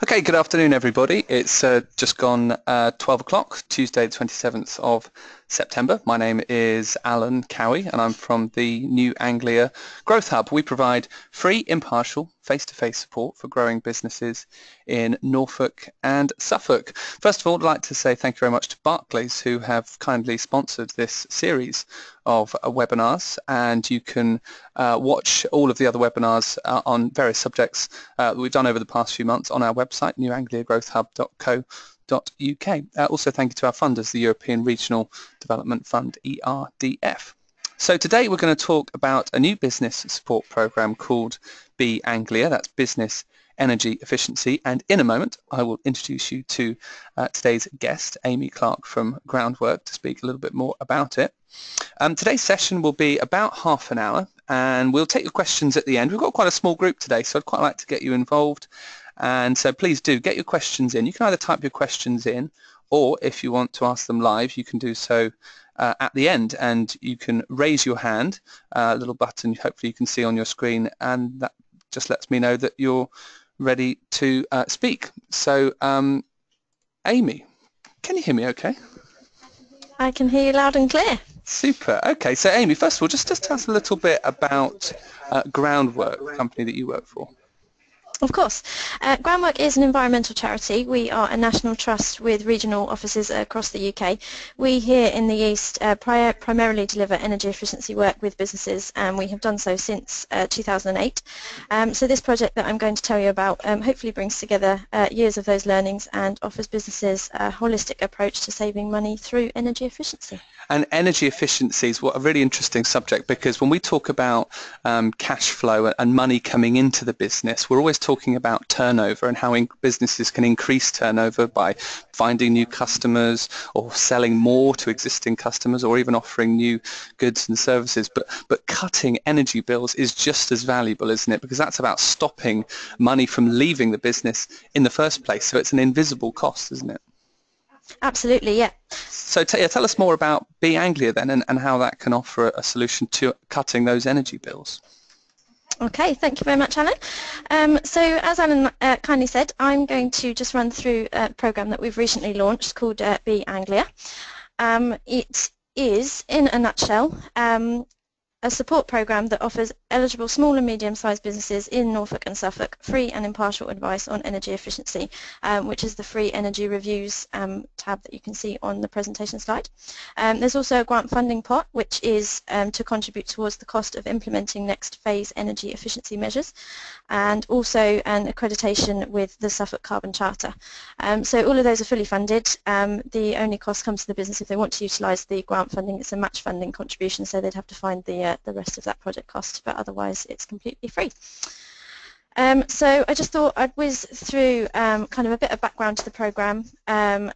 Okay, good afternoon, everybody. It's just gone 12 o'clock, Tuesday, the 27th of September. My name is Alan Cowie, and I'm from the new Anglia Growth Hub. We provide free, impartial, face-to-face support for growing businesses in Norfolk and Suffolk. First of all, I'd like to say thank you very much to Barclays, who have kindly sponsored this series of webinars, and you can watch all of the other webinars on various subjects that we've done over the past few months on our website, newangliagrowthhub.co.uk. Also, thank you to our funders, the European Regional Development Fund, ERDF. So today we're going to talk about a new business support program called Be Anglia, that's Business Energy Efficiency, and in a moment I will introduce you to today's guest, Aimee Clark from Groundwork, to speak a little bit more about it. Today's session will be about half an hour, and we'll take your questions at the end. We've got quite a small group today, so I'd quite like to get you involved, and so please do get your questions in. You can either type your questions in, or if you want to ask them live, you can do so at the end, and you can raise your hand, a little button hopefully you can see on your screen, and that just lets me know that you're ready to speak. So Aimee, can you hear me okay? I can hear you loud and clear. Super. Okay, so Aimee, first of all, just tell us a little bit about Groundwork, the company that you work for. Of course. Groundwork is an environmental charity. We are a national trust with regional offices across the UK. We here in the East primarily deliver energy efficiency work with businesses, and we have done so since 2008. So this project that I'm going to tell you about hopefully brings together years of those learnings and offers businesses a holistic approach to saving money through energy efficiency. And energy efficiency is a really interesting subject, because when we talk about cash flow and money coming into the business, we're always talking about turnover and how businesses can increase turnover by finding new customers or selling more to existing customers or even offering new goods and services. But cutting energy bills is just as valuable, isn't it? Because that's about stopping money from leaving the business in the first place. So it's an invisible cost, isn't it? Absolutely, yeah. So tell us more about Be Anglia then, and how that can offer a solution to cutting those energy bills. Okay, thank you very much, Alan. So as Alan kindly said, I'm going to just run through a programme that we've recently launched called Be Anglia. It is, in a nutshell, a support programme that offers eligible small and medium-sized businesses in Norfolk and Suffolk free and impartial advice on energy efficiency, which is the free energy reviews tab that you can see on the presentation slide. There's also a grant funding pot, which is to contribute towards the cost of implementing next phase energy efficiency measures, and also an accreditation with the Suffolk Carbon Charter. So all of those are fully funded. The only cost comes to the business if they want to utilise the grant funding. It's a match funding contribution, so they'd have to find the rest of that project cost, but otherwise it's completely free. So I just thought I'd whiz through kind of a bit of background to the programme,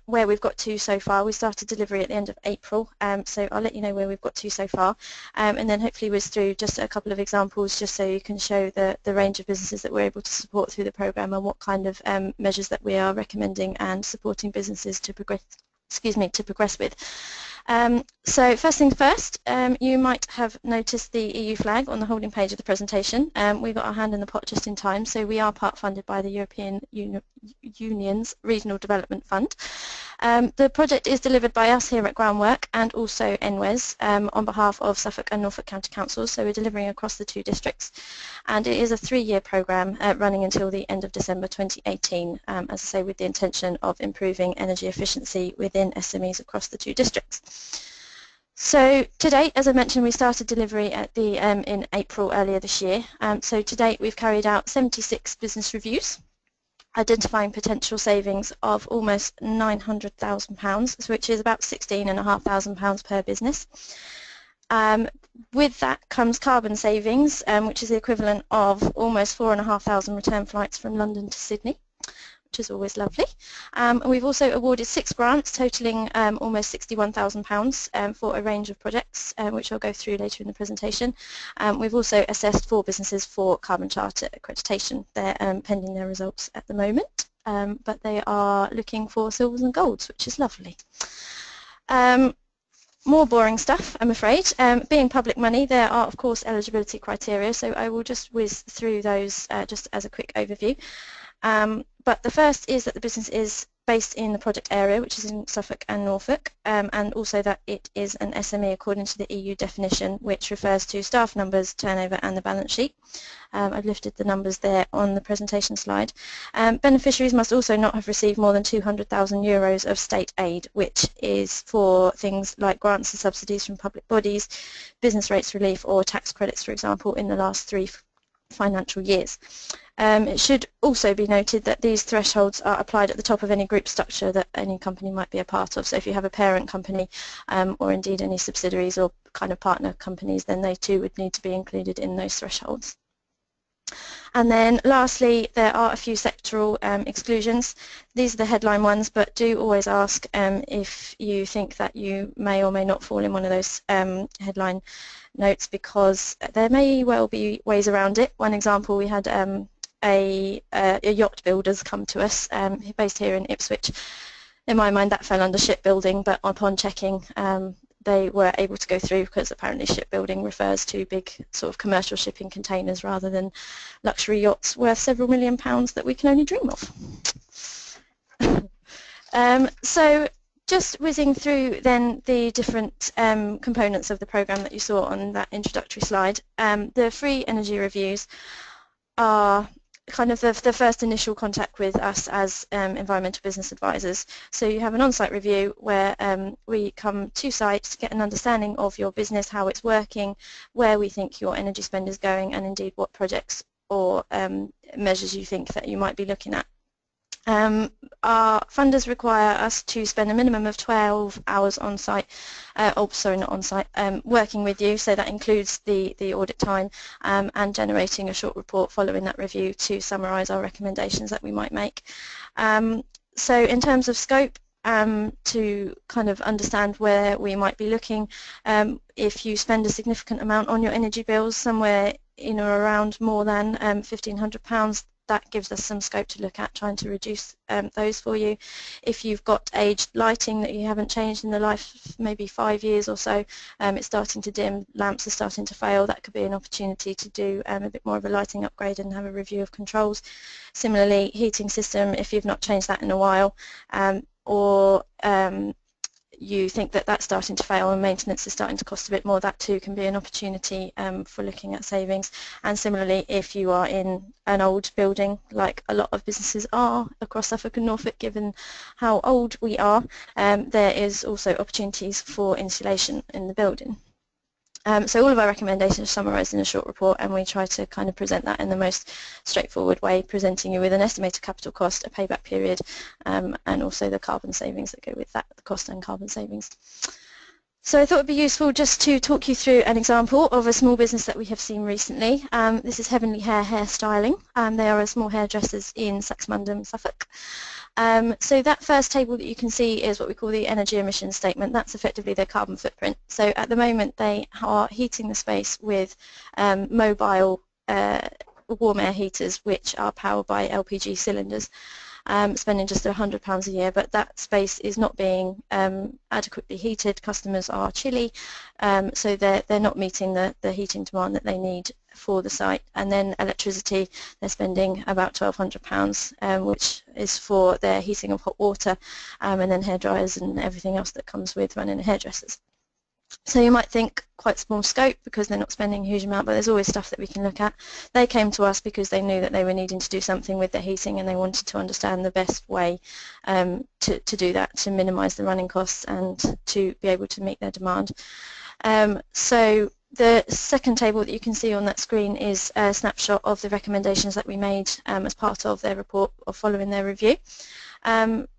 where we've got to so far. We started delivery at the end of April, so I'll let you know where we've got to so far, and then hopefully whiz through just a couple of examples just so you can show the range of businesses that we're able to support through the programme and what kind of measures that we are recommending and supporting businesses to progress with. So first things first, you might have noticed the EU flag on the holding page of the presentation. We got our hand in the pot just in time, so we are part funded by the European Union's Regional Development Fund. The project is delivered by us here at Groundwork and also NWES on behalf of Suffolk and Norfolk County Councils, so we're delivering across the two districts, and it is a 3-year programme running until the end of December 2018, as I say, with the intention of improving energy efficiency within SMEs across the two districts. So to date, as I mentioned, we started delivery at in April earlier this year. So to date we've carried out 76 business reviews, identifying potential savings of almost £900,000, which is about £16,500 per business. With that comes carbon savings, which is the equivalent of almost 4,500 return flights from London to Sydney, which is always lovely. We've also awarded 6 grants totalling almost £61,000 for a range of projects, which I'll go through later in the presentation. We've also assessed 4 businesses for Carbon Charter accreditation. They're pending their results at the moment, but they are looking for silvers and golds, which is lovely. More boring stuff, I'm afraid. Being public money, there are of course eligibility criteria, so I will just whiz through those just as a quick overview. But the first is that the business is based in the project area, which is in Suffolk and Norfolk, and also that it is an SME according to the EU definition, which refers to staff numbers, turnover and the balance sheet. I've lifted the numbers there on the presentation slide. Beneficiaries must also not have received more than €200,000 of state aid, which is for things like grants and subsidies from public bodies, business rates relief or tax credits, for example, in the last 3 financial years. It should also be noted that these thresholds are applied at the top of any group structure that any company might be a part of. So if you have a parent company or indeed any subsidiaries or kind of partner companies, then they too would need to be included in those thresholds. And then lastly, there are a few sectoral exclusions. These are the headline ones, but do always ask if you think that you may or may not fall in one of those headline notes, because there may well be ways around it. One example, we had a yacht builders come to us based here in Ipswich. In my mind that fell under shipbuilding, but upon checking they were able to go through, because apparently shipbuilding refers to big sort of commercial shipping containers rather than luxury yachts worth several £1,000,000 that we can only dream of. So just whizzing through then the different components of the programme that you saw on that introductory slide. The free energy reviews are kind of the first initial contact with us as environmental business advisors. So you have an on-site review where we come to site to get an understanding of your business, how it's working, where we think your energy spend is going, and indeed what projects or measures you think that you might be looking at. Our funders require us to spend a minimum of 12 hours on site, working with you, so that includes the audit time and generating a short report following that review to summarise our recommendations that we might make. So in terms of scope, to kind of understand where we might be looking, if you spend a significant amount on your energy bills, somewhere in or around more than £1,500, that gives us some scope to look at trying to reduce those for you. If you've got aged lighting that you haven't changed in the life maybe 5 years or so, it's starting to dim, lamps are starting to fail, that could be an opportunity to do a bit more of a lighting upgrade and have a review of controls. Similarly, heating system, if you've not changed that in a while, or you think that that's starting to fail and maintenance is starting to cost a bit more, that too can be an opportunity for looking at savings. And similarly, if you are in an old building, like a lot of businesses are across Suffolk and Norfolk, given how old we are, there is also opportunities for insulation in the building. So all of our recommendations are summarised in a short report, and we try to kind of present that in the most straightforward way, presenting you with an estimated capital cost, a payback period, and also the carbon savings that go with that, the cost and carbon savings. So I thought it would be useful just to talk you through an example of a small business that we have seen recently. This is Heavenly Hair Hairstyling. They are a small hairdressers in Saxmundham, Suffolk. So that first table that you can see is what we call the energy emissions statement. That's effectively their carbon footprint. So at the moment they are heating the space with mobile warm air heaters, which are powered by LPG cylinders, spending just £100 a year, but that space is not being adequately heated. Customers are chilly, so they're not meeting the heating demand that they need for the site. And then electricity, they're spending about £1,200, which is for their heating of hot water, and then hairdryers and everything else that comes with running a hairdressers. So you might think quite small scope because they're not spending a huge amount, but there's always stuff that we can look at. They came to us because they knew that they were needing to do something with their heating, and they wanted to understand the best way to do that, to minimise the running costs and to be able to meet their demand. So the second table that you can see on that screen is a snapshot of the recommendations that we made as part of their report or following their review.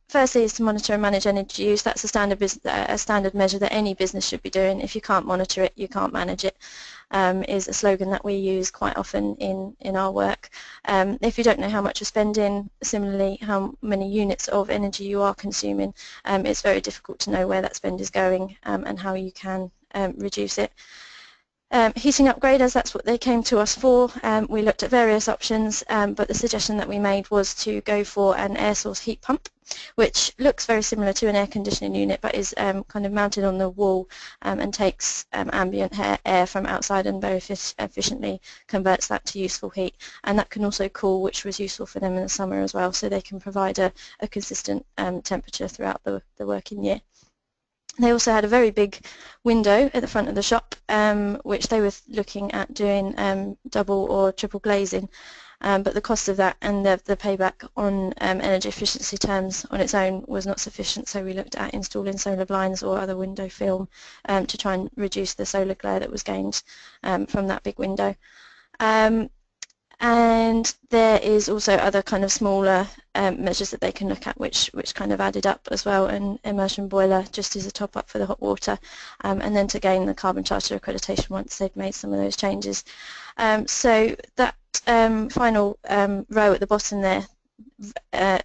Firstly is to monitor and manage energy use. That's a standard measure that any business should be doing. If you can't monitor it, you can't manage it, is a slogan that we use quite often in our work. If you don't know how much you're spending, similarly how many units of energy you are consuming, it's very difficult to know where that spend is going and how you can reduce it. Heating upgrade, as that's what they came to us for, we looked at various options, but the suggestion that we made was to go for an air source heat pump, which looks very similar to an air conditioning unit but is kind of mounted on the wall and takes ambient air from outside and very efficiently converts that to useful heat. And that can also cool, which was useful for them in the summer as well, so they can provide a consistent temperature throughout the working year. They also had a very big window at the front of the shop, which they were looking at doing double or triple glazing, but the cost of that and the payback on energy efficiency terms on its own was not sufficient, so we looked at installing solar blinds or other window film to try and reduce the solar glare that was gained from that big window. And there is also other kind of smaller measures that they can look at which kind of added up as well, an immersion boiler just as a top up for the hot water, and then to gain the carbon charter accreditation once they've made some of those changes. So that final row at the bottom there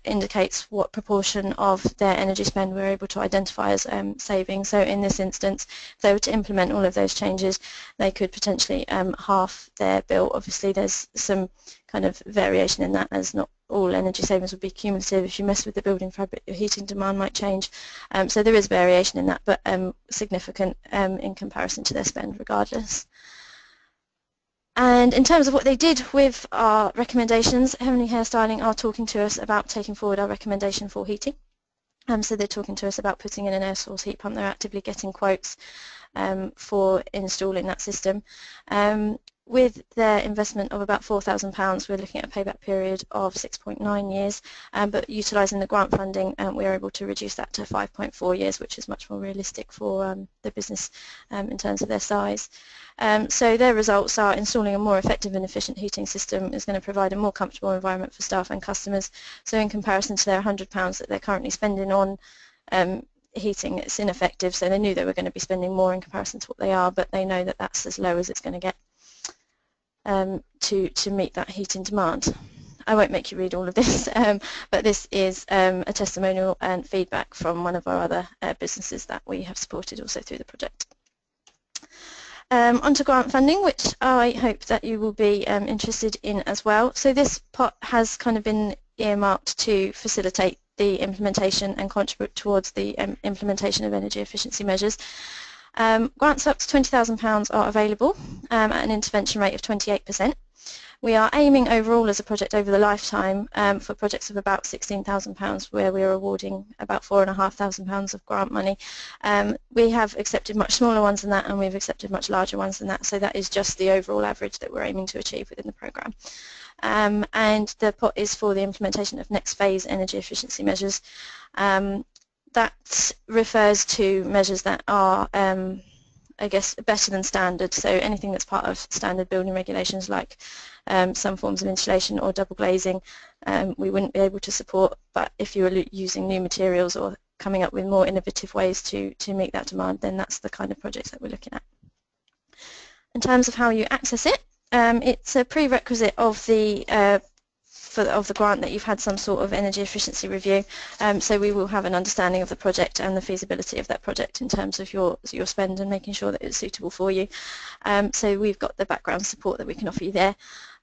indicates what proportion of their energy spend we're able to identify as savings. So in this instance, if they were to implement all of those changes, they could potentially halve their bill. Obviously there's some kind of variation in that, as not all energy savings would be cumulative. If you mess with the building fabric, your heating demand might change. So there is variation in that, but significant in comparison to their spend regardless. And in terms of what they did with our recommendations, Heavenly Hairstyling are talking to us about taking forward our recommendation for heating. So they're talking to us about putting in an air source heat pump. They're actively getting quotes for installing that system. With their investment of about £4,000, we're looking at a payback period of 6.9 years, but utilising the grant funding, we're able to reduce that to 5.4 years, which is much more realistic for the business in terms of their size. So their results are installing a more effective and efficient heating system is going to provide a more comfortable environment for staff and customers. So in comparison to their £100 that they're currently spending on heating, it's ineffective. So they knew they were going to be spending more in comparison to what they are, but they know that that's as low as it's going to get to meet that heating demand. I won't make you read all of this, but this is a testimonial and feedback from one of our other businesses that we have supported also through the project. Onto grant funding, which I hope that you will be interested in as well. So this pot has kind of been earmarked to facilitate the implementation and contribute towards the implementation of energy efficiency measures. Grants up to £20,000 are available at an intervention rate of 28%. We are aiming overall as a project over the lifetime for projects of about £16,000, where we are awarding about £4,500 of grant money. We have accepted much smaller ones than that, and we've accepted much larger ones than that, so that is just the overall average that we're aiming to achieve within the programme. And the pot is for the implementation of next phase energy efficiency measures. That refers to measures that are I guess better than standard, so anything that's part of standard building regulations like some forms of insulation or double glazing we wouldn't be able to support, but if you were using new materials or coming up with more innovative ways to meet that demand, then that's the kind of projects that we're looking at. In terms of how you access it, it's a prerequisite of the grant that you've had some sort of energy efficiency review, so we will have an understanding of the project and the feasibility of that project in terms of your spend and making sure that it's suitable for you. So we've got the background support that we can offer you there.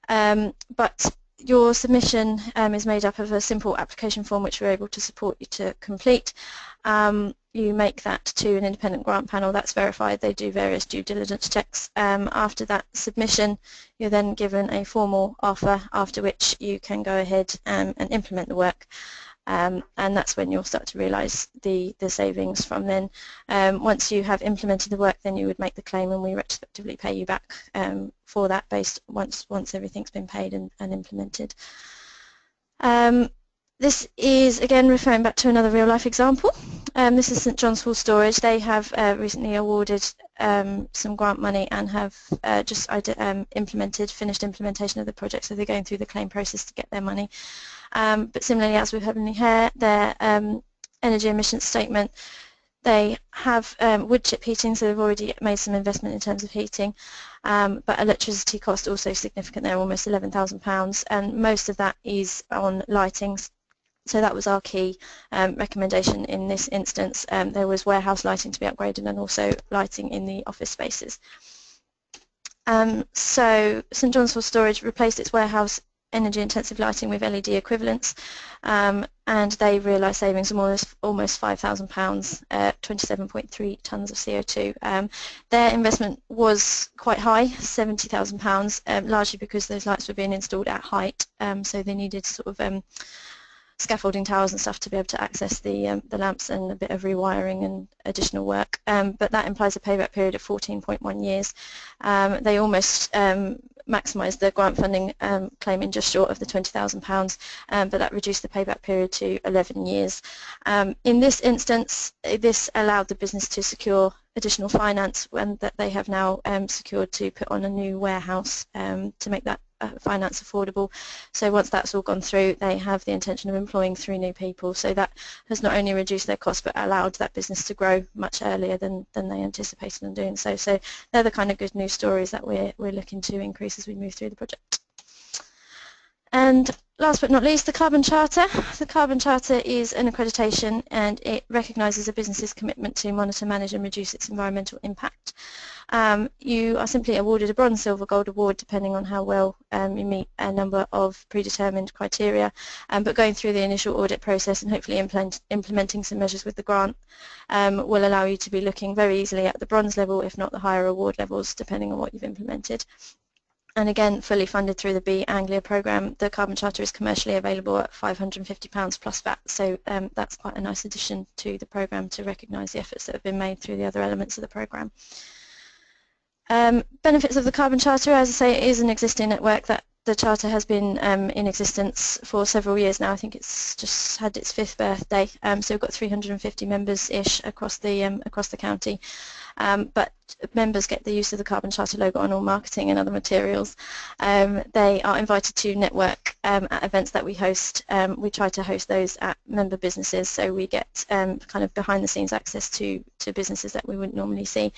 But your submission is made up of a simple application form which we're able to support you to complete. You make that to an independent grant panel that's verified. They do various due diligence checks. After that submission, you're then given a formal offer, after which you can go ahead and implement the work. And that's when you'll start to realise the savings from then. Once you have implemented the work, then you would make the claim, and we retrospectively pay you back for that based once everything's been paid and implemented. This is again referring back to another real life example. This is St John's Hall Storage. They have recently awarded some grant money and have just finished implementation of the project, so they're going through the claim process to get their money. But similarly, as with Heavenly Hair, their energy emissions statement, they have wood chip heating, so they've already made some investment in terms of heating, but electricity cost also significant. They're almost £11,000, and most of that is on lighting. So that was our key recommendation in this instance. There was warehouse lighting to be upgraded and also lighting in the office spaces. So St John's Wood Storage replaced its warehouse energy intensive lighting with LED equivalents, and they realised savings of almost £5,000, 27.3 tonnes of CO2. Their investment was quite high, £70,000, largely because those lights were being installed at height, so they needed sort of scaffolding towers and stuff to be able to access the lamps, and a bit of rewiring and additional work. But that implies a payback period of 14.1 years. They almost maximised the grant funding, claiming just short of the £20,000, but that reduced the payback period to 11 years. In this instance, this allowed the business to secure additional finance that they have now secured to put on a new warehouse to make that finance affordable. So once that's all gone through, they have the intention of employing 3 new people. So that has not only reduced their costs, but allowed that business to grow much earlier than they anticipated in doing so. So they're the kind of good news stories that we're looking to increase as we move through the project. And last but not least, the Carbon Charter. The Carbon Charter is an accreditation, and it recognises a business's commitment to monitor, manage and reduce its environmental impact. You are simply awarded a bronze, silver, gold award depending on how well you meet a number of predetermined criteria, but going through the initial audit process and hopefully implementing some measures with the grant will allow you to be looking very easily at the bronze level, if not the higher award levels, depending on what you've implemented. And again, fully funded through the Be Anglia programme. The Carbon Charter is commercially available at £550 plus VAT, so that's quite a nice addition to the programme to recognise the efforts that have been made through the other elements of the programme. Benefits of the Carbon Charter, as I say, it is an existing network that the Charter has been in existence for several years now. I think it's just had its 5th birthday, so we've got 350 members-ish across the county. But members get the use of the Carbon Charter logo on all marketing and other materials. They are invited to network at events that we host. We try to host those at member businesses, so we get kind of behind-the-scenes access to businesses that we wouldn't normally see.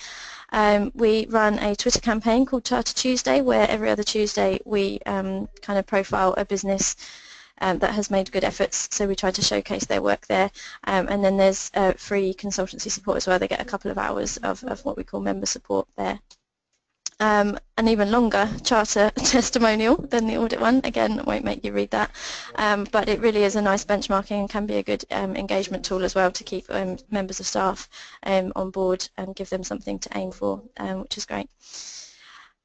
We run a Twitter campaign called Charter Tuesday, where every other Tuesday we kind of profile a business that has made good efforts, so we try to showcase their work there, and then there's free consultancy support as well. They get a couple of hours of what we call member support there. An even longer charter testimonial than the audit one. Again, I won't make you read that, but it really is a nice benchmarking and can be a good engagement tool as well to keep members of staff on board and give them something to aim for, which is great.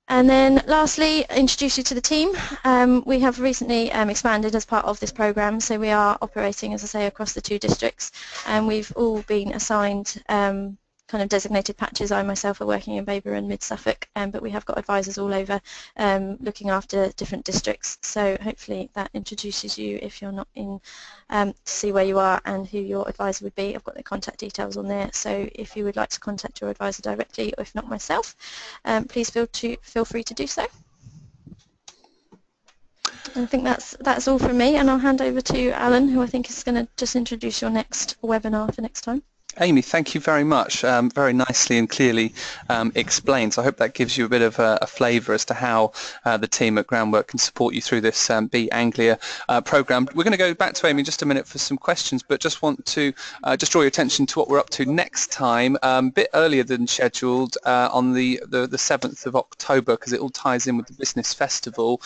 And then lastly, introduce you to the team. We have recently expanded as part of this programme, so we are operating, as I say, across the 2 districts, and we've all been assigned kind of designated patches. I myself are working in Baber and Mid Suffolk, but we have got advisors all over looking after different districts, so hopefully that introduces you, if you're not in, to see where you are and who your advisor would be. I've got their contact details on there, so if you would like to contact your advisor directly, or if not myself, please feel free to do so. I think that's all from me, and I'll hand over to Alan, who I think is going to just introduce your next webinar for next time. Aimee, thank you very much. Very nicely and clearly explained. So I hope that gives you a bit of a flavour as to how the team at Groundwork can support you through this Be Anglia programme. We're going to go back to Aimee in just a minute for some questions, but just want to just draw your attention to what we're up to next time, a bit earlier than scheduled, on the 7th of October, because it all ties in with the Business Festival.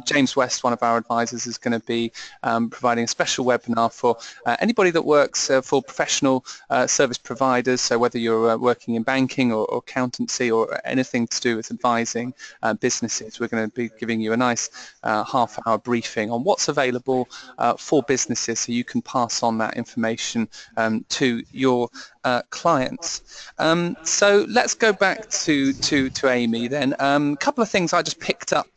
James West, one of our advisors, is going to be providing a special webinar for anybody that works for professional service providers, so whether you're working in banking or accountancy or anything to do with advising businesses, we're going to be giving you a nice half-hour briefing on what's available for businesses, so you can pass on that information to your clients. So let's go back to Aimee then. A couple of things I just picked up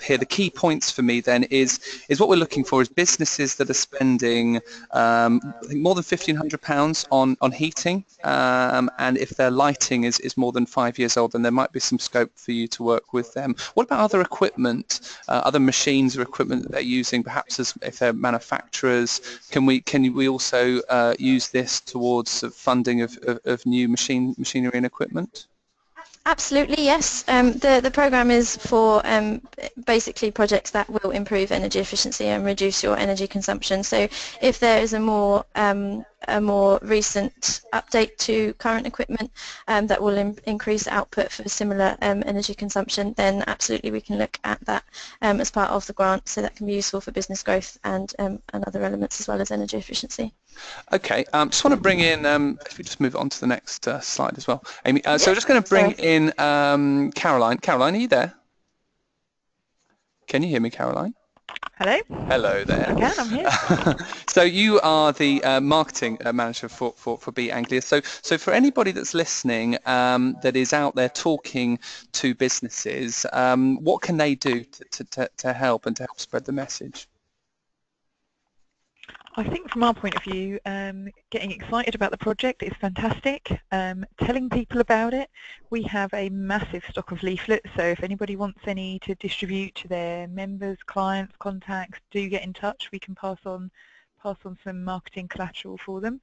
here. The key points for me then is what we're looking for is businesses that are spending I think more than £1,500 on heating, and if their lighting is more than 5 years old, then there might be some scope for you to work with them. What about other equipment, other machines or equipment that they're using, perhaps if they're manufacturers? Can we also use this towards funding of new machinery and equipment? Absolutely, yes. The programme is for basically projects that will improve energy efficiency and reduce your energy consumption. So if there is a more a more recent update to current equipment that will increase output for similar energy consumption, then absolutely we can look at that as part of the grant, so that can be useful for business growth and other elements as well as energy efficiency. Okay, just want to bring in, if we just move on to the next slide as well, Amy. So Yeah, we're just going to bring sorry. in Caroline. Caroline, are you there? Can you hear me, Caroline? Hello. Hello there. I can, I'm here. So you are the marketing manager for Be Anglia. So for anybody that's listening that is out there talking to businesses, what can they do to help and to help spread the message? I think from our point of view, getting excited about the project is fantastic. Telling people about it, we have a massive stock of leaflets, so if anybody wants any to distribute to their members, clients, contacts, do get in touch. We can pass on some marketing collateral for them.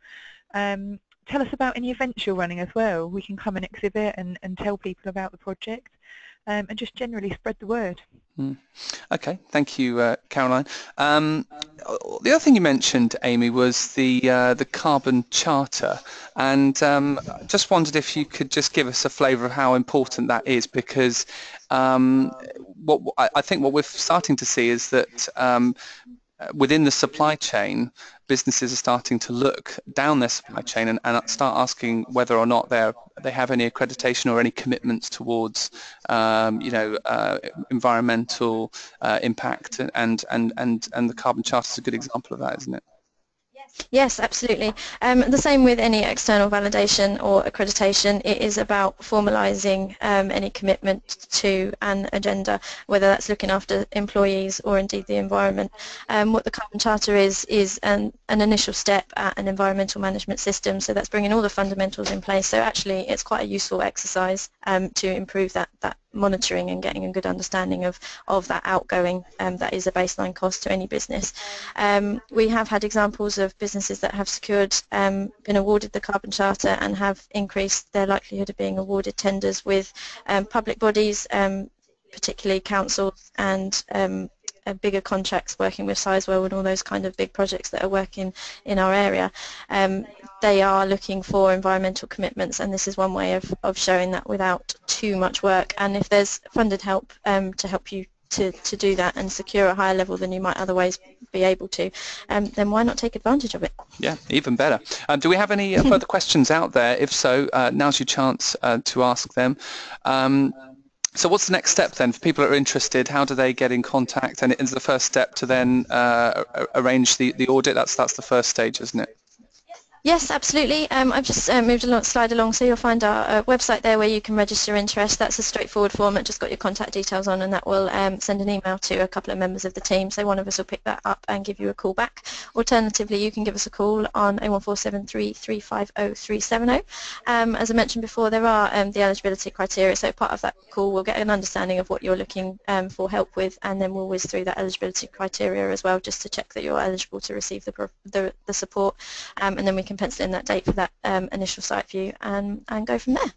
Tell us about any events you're running as well. We can come and exhibit and tell people about the project, and just generally spread the word. Okay, thank you, Caroline. The other thing you mentioned, Amy, was the carbon charter, and just wondered if you could just give us a flavour of how important that is, because I think what we're starting to see is that within the supply chain, businesses are starting to look down their supply chain and start asking whether or not they have any accreditation or any commitments towards, environmental impact, and the carbon charter is a good example of that, isn't it? Yes, absolutely. The same with any external validation or accreditation. It is about formalising any commitment to an agenda, whether that's looking after employees or indeed the environment. What the Carbon Charter is an initial step at an environmental management system, so that's bringing all the fundamentals in place. So actually it's quite a useful exercise to improve that monitoring and getting a good understanding of that outgoing that is a baseline cost to any business. We have had examples of businesses that have secured, been awarded the Carbon Charter and have increased their likelihood of being awarded tenders with public bodies, particularly councils and bigger contracts working with Sizewell and all those kind of big projects that are working in our area. They are looking for environmental commitments, and this is one way of showing that without too much work. And if there's funded help to help you to do that and secure a higher level than you might otherwise be able to, then why not take advantage of it? Yeah, even better. Do we have any further questions out there? If so, now's your chance to ask them. So what's the next step then for people that are interested? How do they get in contact? And it's the first step to then arrange the audit. That's the first stage, isn't it? Yes, absolutely. I've just moved a slide along, so you'll find our website there where you can register interest. That's a straightforward form that just got your contact details on, and that will send an email to a couple of members of the team, so one of us will pick that up and give you a call back. Alternatively, you can give us a call on 01473 350 370. As I mentioned before, there are the eligibility criteria, so part of that call we'll get an understanding of what you're looking for help with, and then we'll whiz through that eligibility criteria as well, just to check that you're eligible to receive the support, and then we can pencil in that date for that initial site view and go from there.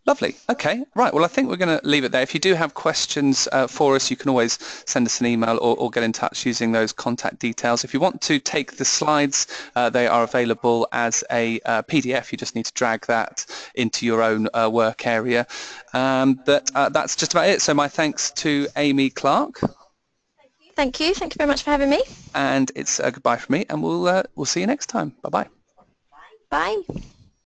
Lovely. Okay. Right. Well, I think we're going to leave it there. If you do have questions for us, you can always send us an email or get in touch using those contact details. If you want to take the slides, they are available as a PDF. You just need to drag that into your own work area. But that's just about it. So my thanks to Aimee Clark. Thank you. Thank you very much for having me. And it's a goodbye from me, and we'll see you next time. Bye-bye. Bye.